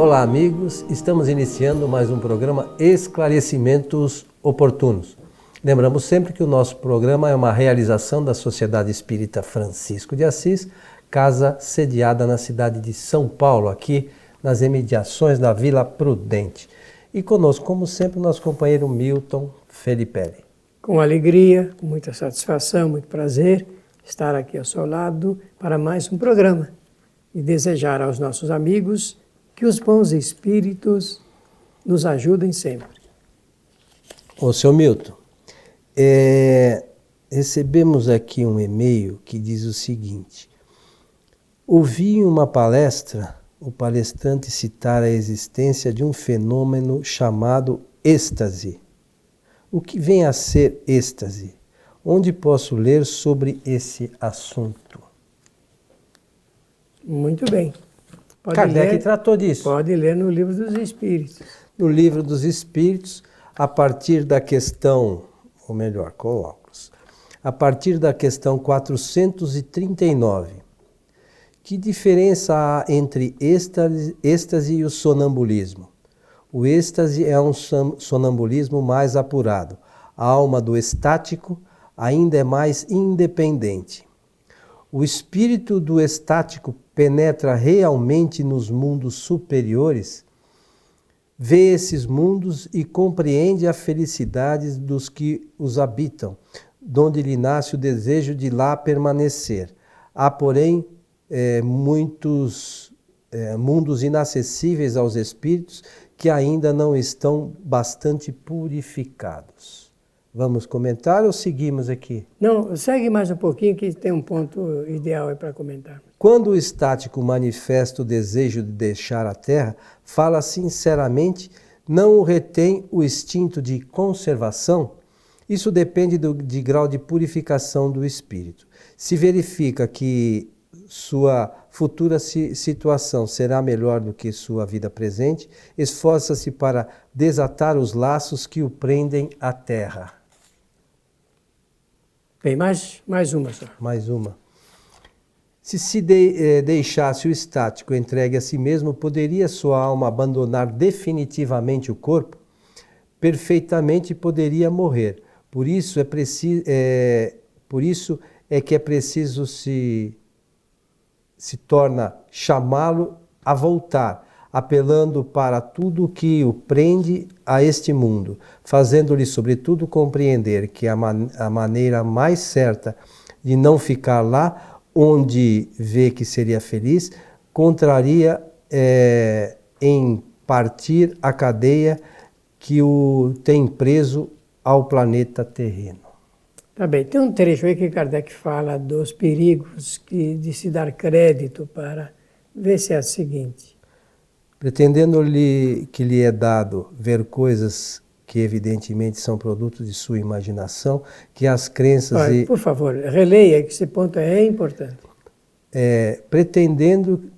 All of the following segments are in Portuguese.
Olá, amigos. Estamos iniciando mais um programa Esclarecimentos Oportunos. Lembramos sempre que o nosso programa é uma realização da Sociedade Espírita Francisco de Assis, casa sediada na cidade de São Paulo, aqui nas imediações da Vila Prudente. E conosco, como sempre, o nosso companheiro Milton Felipe. Com alegria, com muita satisfação, muito prazer estar aqui ao seu lado para mais um programa e desejar aos nossos amigos que os bons espíritos nos ajudem sempre. Ô, seu Milton, recebemos aqui um e-mail que diz o seguinte: ouvi em uma palestra o palestrante citar a existência de um fenômeno chamado êxtase. O que vem a ser êxtase? Onde posso ler sobre esse assunto? Muito bem. Kardec tratou disso. Pode ler no Livro dos Espíritos. No Livro dos Espíritos, a partir da questão, ou melhor, com óculos, a partir da questão 439. Que diferença há entre êxtase e o sonambulismo? O êxtase é um sonambulismo mais apurado. A alma do estático ainda é mais independente. O espírito do estático penetra realmente nos mundos superiores, vê esses mundos e compreende a felicidade dos que os habitam, donde lhe nasce o desejo de lá permanecer. Há, porém, muitos mundos inacessíveis aos espíritos que ainda não estão bastante purificados. Vamos comentar ou seguimos aqui? Não, segue mais um pouquinho que tem um ponto ideal aí para comentar. Quando o estático manifesta o desejo de deixar a Terra, fala sinceramente, não o retém o instinto de conservação? Isso depende de grau de purificação do espírito. Se verifica que sua futura situação será melhor do que sua vida presente, esforça-se para desatar os laços que o prendem à Terra. Bem, mais uma só. Mais uma. Se deixasse o estático entregue a si mesmo, poderia sua alma abandonar definitivamente o corpo? Perfeitamente poderia morrer. Por isso é que é preciso se torna chamá-lo a voltar, apelando para tudo o que o prende a este mundo, fazendo-lhe sobretudo compreender que a maneira mais certa de não ficar lá, onde vê que seria feliz, contraria em partir a cadeia que o tem preso ao planeta terreno. Tá bem, tem um trecho aí que Kardec fala dos perigos de se dar crédito para ver se é o seguinte. Pretendendo-lhe que lhe é dado ver coisas que evidentemente são produtos de sua imaginação, que as crenças... Olha, por favor, releia, que esse ponto é importante. Pretendendo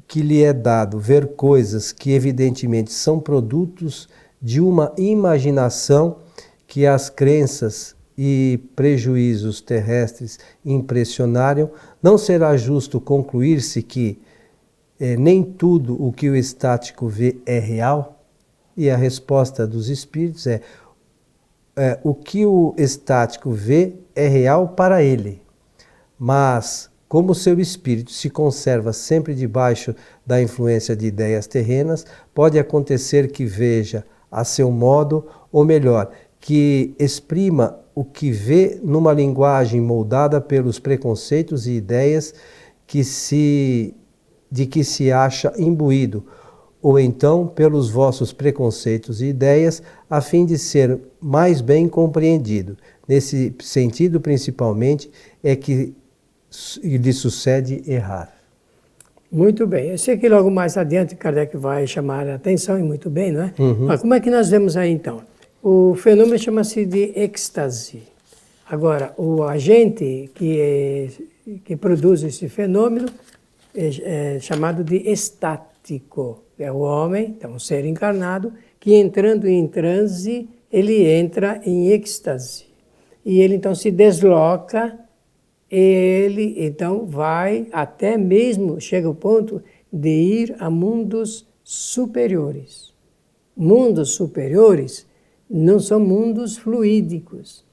que lhe é dado ver coisas que evidentemente são produtos de uma imaginação, que as crenças e prejuízos terrestres impressionaram, não será justo concluir-se que nem tudo o que o estático vê é real? E a resposta dos espíritos o que o estático vê é real para ele, mas como seu espírito se conserva sempre debaixo da influência de ideias terrenas, pode acontecer que veja a seu modo, ou melhor, que exprima o que vê numa linguagem moldada pelos preconceitos e ideias de que se acha imbuído, ou então pelos vossos preconceitos e ideias, a fim de ser mais bem compreendido. Nesse sentido, principalmente, é que lhe sucede errar. Muito bem. Eu sei que logo mais adiante Kardec vai chamar a atenção, e muito bem, não é? Uhum. Mas como é que nós vemos aí, então? O fenômeno chama-se de êxtase. Agora, o agente que produz esse fenômeno é chamado de estático. É o homem, então um ser encarnado, que entrando em transe, ele entra em êxtase. E ele então se desloca, ele então vai até mesmo, chega ao ponto de ir a mundos superiores. Mundos superiores não são mundos fluídicos.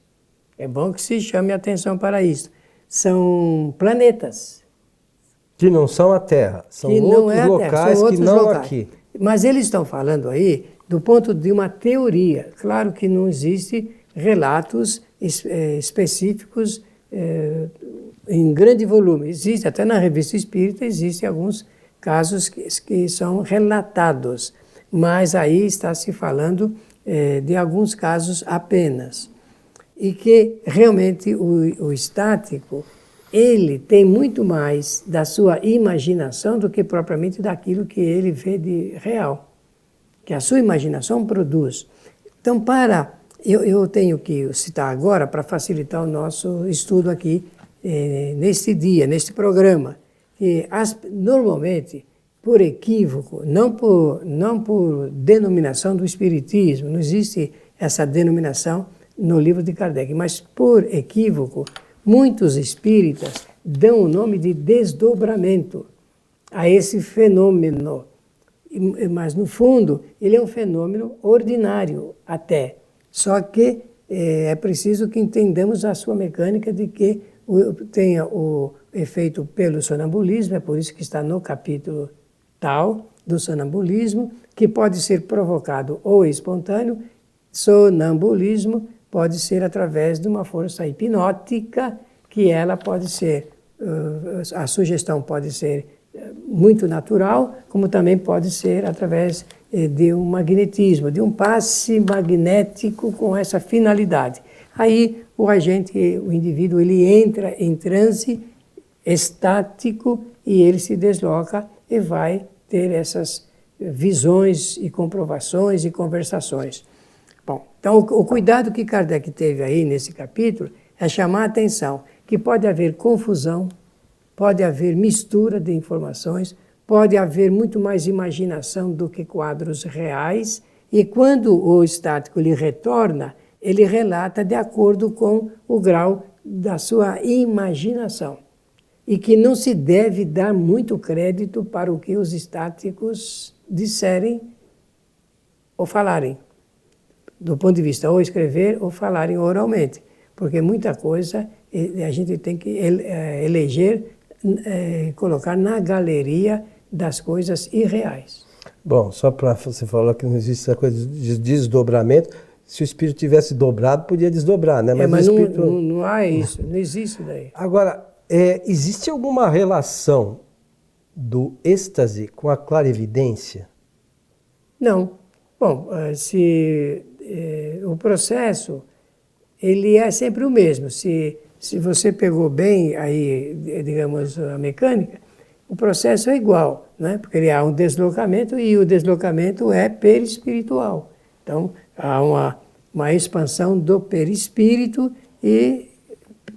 É bom que se chame a atenção para isso. São planetas. Que não são a Terra, são outros locais que não aqui. Mas eles estão falando aí do ponto de uma teoria. Claro que não existe relatos específicos em grande volume. Existe, até na Revista Espírita, existem alguns casos que são relatados. Mas aí está se falando de alguns casos apenas. E que realmente o estático, ele tem muito mais da sua imaginação do que propriamente daquilo que ele vê de real, que a sua imaginação produz. Então, eu tenho que citar agora para facilitar o nosso estudo aqui neste dia, neste programa, que normalmente, por equívoco, não por denominação do Espiritismo, não existe essa denominação no livro de Kardec, mas por equívoco, muitos espíritas dão o nome de desdobramento a esse fenômeno. Mas, no fundo, ele é um fenômeno ordinário até. Só que é preciso que entendamos a sua mecânica de que tenha o efeito pelo sonambulismo, é por isso que está no capítulo tal do sonambulismo, que pode ser provocado ou espontâneo. Sonambulismo pode ser através de uma força hipnótica, que ela pode ser, a sugestão pode ser muito natural, como também pode ser através de um magnetismo, de um passe magnético com essa finalidade. Aí o agente, o indivíduo, ele entra em transe estático e ele se desloca e vai ter essas visões e comprovações e conversações. Bom, então o cuidado que Kardec teve aí nesse capítulo é chamar a atenção que pode haver confusão, pode haver mistura de informações, pode haver muito mais imaginação do que quadros reais, e quando o estático lhe retorna, ele relata de acordo com o grau da sua imaginação. E que não se deve dar muito crédito para o que os estáticos disserem ou falarem, do ponto de vista ou escrever ou falarem oralmente, porque muita coisa a gente tem que eleger, colocar na galeria das coisas irreais. Bom, só para você falar que não existe essa coisa de desdobramento, se o espírito tivesse dobrado, podia desdobrar, né? Mas o espírito... não há isso, não existe daí. Agora, existe alguma relação do êxtase com a clarividência? Não. Bom, o processo, ele é sempre o mesmo. Se você pegou bem aí, digamos, a mecânica, o processo é igual, né? Porque há um deslocamento e o deslocamento é perispiritual. Então, há uma expansão do perispírito e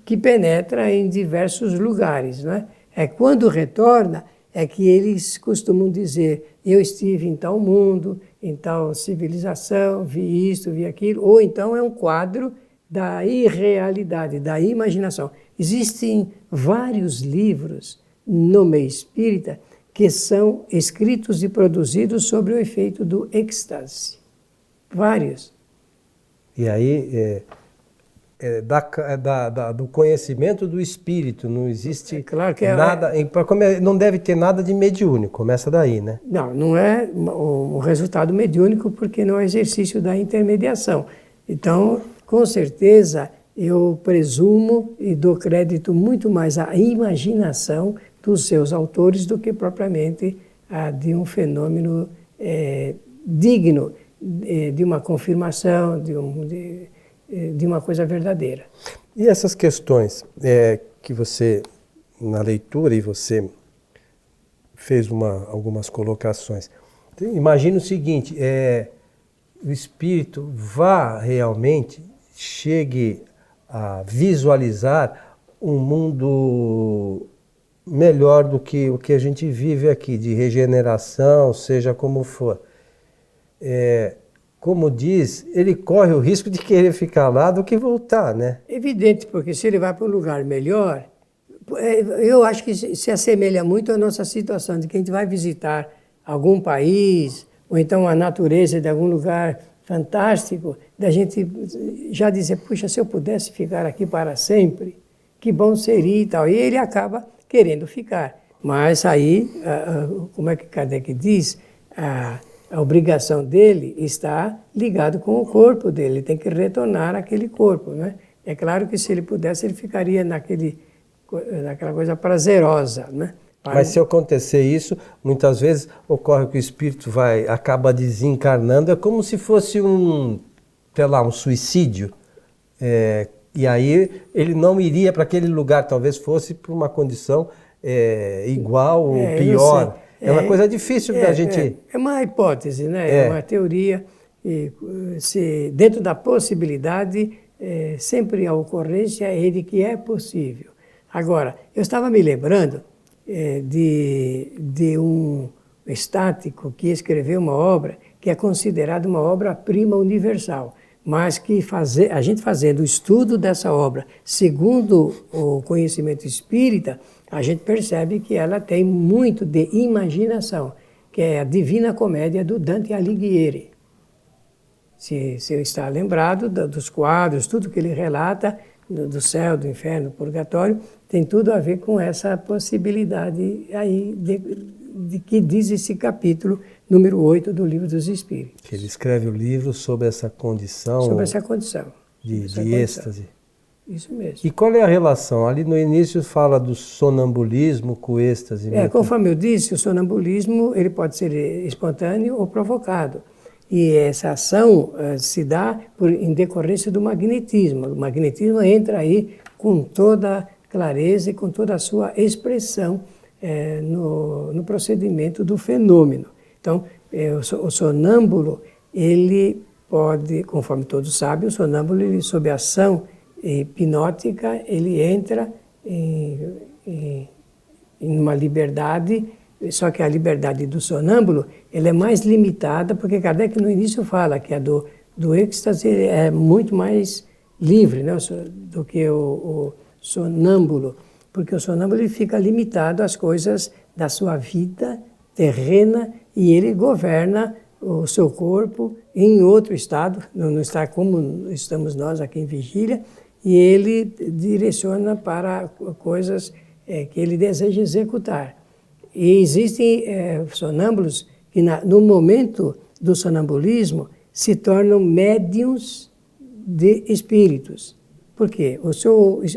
que penetra em diversos lugares, né? É quando retorna, é que eles costumam dizer, eu estive em tal mundo, em tal civilização, vi isto, vi aquilo, ou então é um quadro da irrealidade, da imaginação. Existem vários livros no meio espírita que são escritos e produzidos sobre o efeito do êxtase. Vários. E aí, do conhecimento do espírito, não existe claro que nada, não deve ter nada de mediúnico, começa daí, né? Não é um resultado mediúnico porque não é exercício da intermediação. Então, com certeza, eu presumo e dou crédito muito mais à imaginação dos seus autores do que propriamente a de um fenômeno digno de uma confirmação, de uma coisa verdadeira. E essas questões que você, na leitura, e você fez algumas colocações. Imagina o seguinte, o espírito chegue a visualizar um mundo melhor do que o que a gente vive aqui, de regeneração, seja como for. Como diz, ele corre o risco de querer ficar lá do que voltar, né? Evidente, porque se ele vai para um lugar melhor, eu acho que se assemelha muito à nossa situação, de que a gente vai visitar algum país, ou então a natureza de algum lugar fantástico, da gente já dizer, puxa, se eu pudesse ficar aqui para sempre, que bom seria e tal. E ele acaba querendo ficar. Mas aí, como é que Kardec diz, a obrigação dele está ligada com o corpo dele, ele tem que retornar àquele corpo, né? É claro que se ele pudesse, ele ficaria naquela coisa prazerosa, né? Mas se acontecer isso, muitas vezes ocorre que o espírito acaba desencarnando, é como se fosse um suicídio. E aí ele não iria para aquele lugar, talvez fosse por uma condição igual ou pior. É uma coisa difícil da gente... É uma hipótese, né? É uma teoria. E, dentro da possibilidade, sempre a ocorrência é de que é possível. Agora, eu estava me lembrando de um estático que escreveu uma obra que é considerada uma obra-prima universal, mas que a gente fazendo o estudo dessa obra, segundo o conhecimento espírita, a gente percebe que ela tem muito de imaginação, que é a Divina Comédia do Dante Alighieri. Se está lembrado dos quadros, tudo que ele relata, do céu, do inferno, do purgatório, tem tudo a ver com essa possibilidade aí de que diz esse capítulo número 8 do Livro dos Espíritos. Que ele escreve o livro sobre essa condição... Sobre essa condição. De êxtase. Isso mesmo. E qual é a relação? Ali no início fala do sonambulismo com o êxtase. Conforme eu disse, o sonambulismo ele pode ser espontâneo ou provocado. E essa ação se dá em decorrência do magnetismo. O magnetismo entra aí com toda clareza e com toda a sua expressão no procedimento do fenômeno. Então, o sonâmbulo, ele pode, conforme todos sabem, o sonâmbulo, ele, sob ação hipnótica, ele entra em uma liberdade. Só que a liberdade do sonâmbulo ela é mais limitada, porque Kardec no início fala que a do êxtase é muito mais livre, né, do que o sonâmbulo, porque o sonâmbulo ele fica limitado às coisas da sua vida terrena e ele governa o seu corpo em outro estado, não está como estamos nós aqui em vigília, e ele direciona para coisas que ele deseja executar. E existem sonâmbulos que, no momento do sonambulismo, se tornam médiuns de espíritos. Por quê?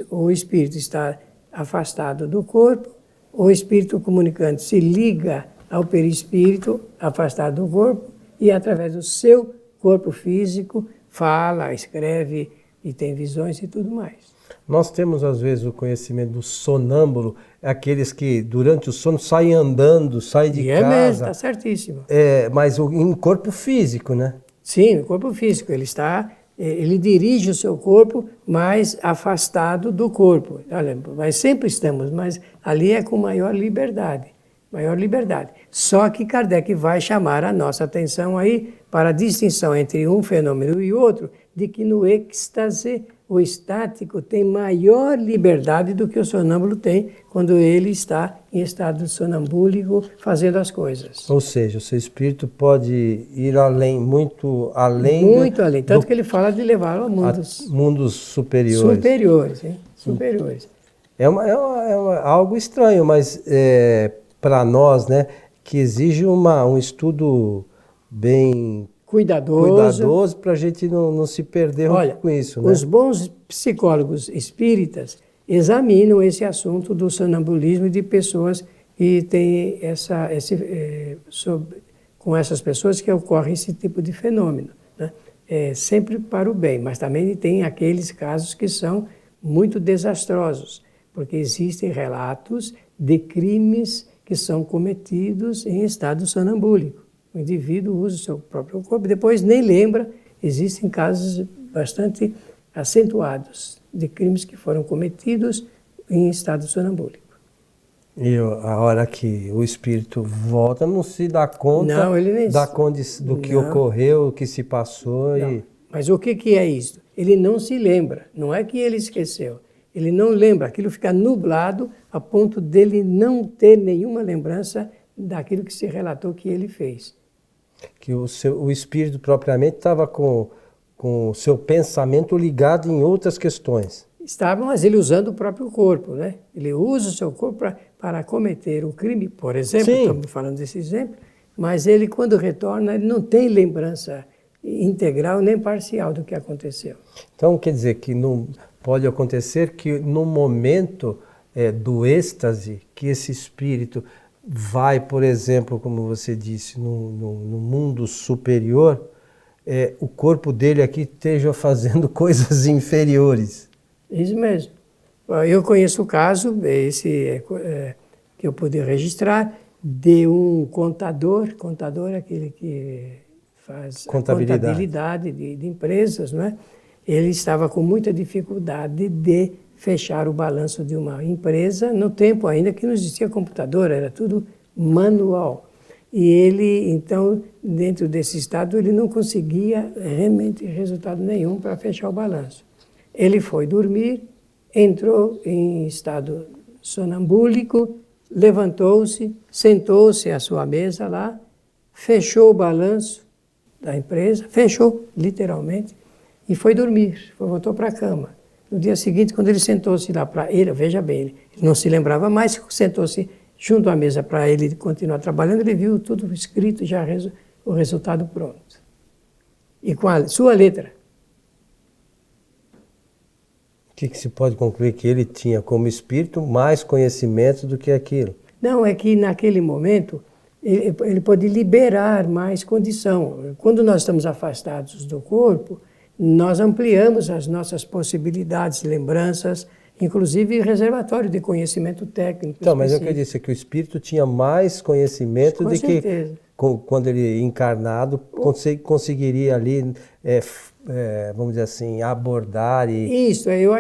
O espírito está afastado do corpo, o espírito comunicante se liga ao perispírito afastado do corpo e, através do seu corpo físico, fala, escreve e tem visões e tudo mais. Nós temos, às vezes, o conhecimento do sonâmbulo, aqueles que, durante o sono, saem andando, saem de casa. Mesmo, está certíssimo. Mas em corpo físico, né? Sim, no corpo físico. Ele dirige o seu corpo, mas afastado do corpo. Olha, mas sempre estamos, mas ali é com maior liberdade. Maior liberdade. Só que Kardec vai chamar a nossa atenção aí para a distinção entre um fenômeno e outro, de que no êxtase o estático tem maior liberdade do que o sonâmbulo tem quando ele está em estado sonambúlico fazendo as coisas. Ou seja, o seu espírito pode ir além, muito além. Muito além, tanto que ele fala de levá-lo a mundos superiores. Superiores, hein? Superiores. É algo estranho, mas para nós, né, que exige um estudo bem cuidadoso para a gente não se perder com isso. Né? Os bons psicólogos espíritas examinam esse assunto do sonambulismo de pessoas que têm com essas pessoas que ocorre esse tipo de fenômeno. Né? Sempre para o bem, mas também tem aqueles casos que são muito desastrosos, porque existem relatos de crimes que são cometidos em estado sonambúlico. O indivíduo usa o seu próprio corpo, depois nem lembra. Existem casos bastante acentuados de crimes que foram cometidos em estado sonambúlico. E a hora que o espírito volta, não se dá conta do que ocorreu, o que se passou. Mas o que é isso? Ele não se lembra, não é que ele esqueceu. Ele não lembra, aquilo fica nublado a ponto dele não ter nenhuma lembrança daquilo que se relatou que ele fez. Que o espírito propriamente estava com o seu pensamento ligado em outras questões. Estava, mas ele usando o próprio corpo, né? Ele usa o seu corpo para cometer um crime, por exemplo, Sim. estamos falando desse exemplo, mas ele, quando retorna, ele não tem lembrança integral nem parcial do que aconteceu. Então, quer dizer que não pode acontecer que no momento do êxtase, que esse espírito vai, por exemplo, como você disse, no mundo superior, o corpo dele aqui esteja fazendo coisas inferiores. Isso mesmo. Eu conheço o caso, que eu pude registrar, de um contador é aquele que faz contabilidade de empresas, não é? Ele estava com muita dificuldade de fechar o balanço de uma empresa, no tempo ainda que não existia computador, era tudo manual. E ele, então, dentro desse estado, ele não conseguia realmente resultado nenhum para fechar o balanço. Ele foi dormir, entrou em estado sonambúlico, levantou-se, sentou-se à sua mesa lá, fechou o balanço da empresa, fechou literalmente, e foi dormir, voltou para a cama. No dia seguinte, quando ele sentou-se lá para ele, veja bem, ele não se lembrava mais, sentou-se junto à mesa para ele continuar trabalhando, ele viu tudo escrito, já o resultado pronto. E com a sua letra. O que se pode concluir? Que ele tinha como espírito mais conhecimento do que aquilo. Não, é que naquele momento ele pode liberar mais condição. Quando nós estamos afastados do corpo, nós ampliamos as nossas possibilidades, lembranças, inclusive reservatório de conhecimento técnico. Então, mas eu queria dizer que o espírito tinha mais conhecimento do que quando ele encarnado conseguiria ali, vamos dizer assim, abordar e... Isso, eu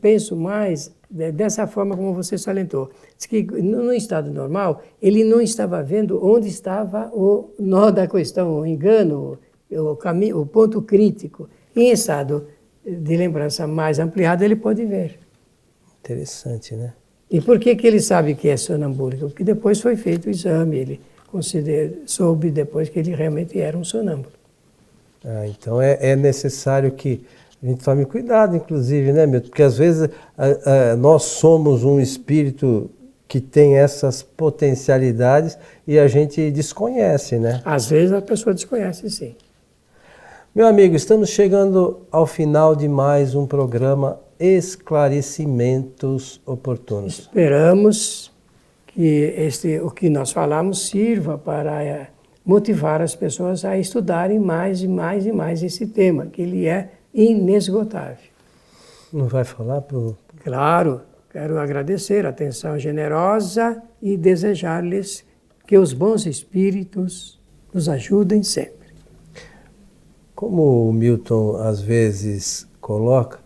penso mais dessa forma como você salientou. Diz que no estado normal, ele não estava vendo onde estava o nó da questão, o engano, o caminho, o ponto crítico. Em estado de lembrança mais ampliado, ele pode ver. Interessante, né? E por que ele sabe que é sonambúlico? Porque depois foi feito o exame, ele soube depois que ele realmente era um sonâmbulo. Então é necessário que a gente tome cuidado, inclusive, né, Milton? Porque às vezes nós somos um espírito que tem essas potencialidades e a gente desconhece, né? Às vezes a pessoa desconhece, sim. Meu amigo, estamos chegando ao final de mais um programa Esclarecimentos Oportunos. Esperamos que o que nós falamos sirva para motivar as pessoas a estudarem mais e mais e mais esse tema, que ele é inesgotável. Não vai falar pro... Claro, quero agradecer a atenção generosa e desejar-lhes que os bons espíritos nos ajudem sempre. Como o Milton às vezes coloca,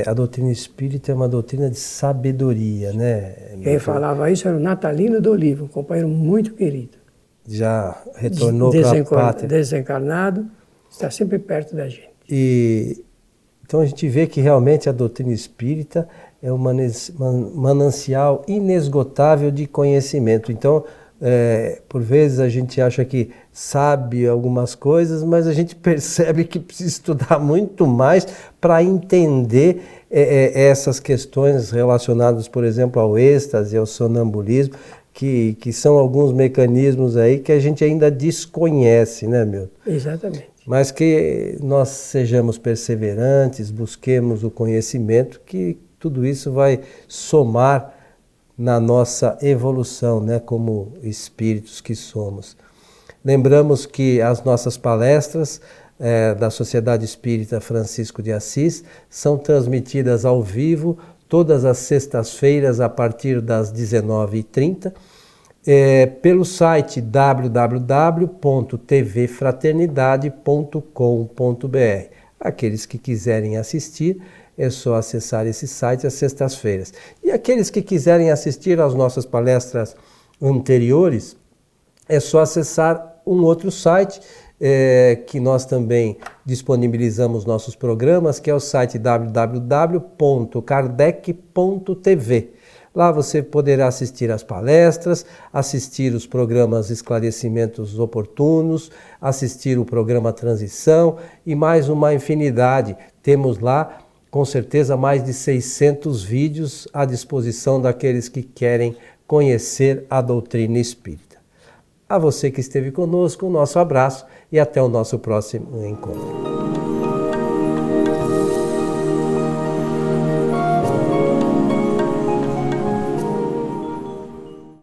a doutrina espírita é uma doutrina de sabedoria, né? Quem falava isso era o Natalino do Olivo, um companheiro muito querido. Já retornou para a pátria. Desencarnado, está sempre perto da gente. Então a gente vê que realmente a doutrina espírita é um manancial inesgotável de conhecimento. Então, por vezes a gente acha que sabe algumas coisas, mas a gente percebe que precisa estudar muito mais para entender essas questões relacionadas, por exemplo, ao êxtase, ao sonambulismo, que são alguns mecanismos aí que a gente ainda desconhece, né, Milton? Exatamente. Mas que nós sejamos perseverantes, busquemos o conhecimento, que tudo isso vai somar na nossa evolução, né, como espíritos que somos. Lembramos que as nossas palestras da Sociedade Espírita Francisco de Assis são transmitidas ao vivo todas as sextas-feiras a partir das 19h30 pelo site www.tvfraternidade.com.br. Aqueles que quiserem assistir, é só acessar esse site às sextas-feiras. E aqueles que quiserem assistir às nossas palestras anteriores, é só acessar um outro site que nós também disponibilizamos nossos programas, que é o site www.kardec.tv. Lá você poderá assistir às palestras, assistir os programas Esclarecimentos Oportunos, assistir o programa Transição e mais uma infinidade. Temos lá, com certeza, mais de 600 vídeos à disposição daqueles que querem conhecer a doutrina espírita. A você que esteve conosco, um nosso abraço e até o nosso próximo encontro.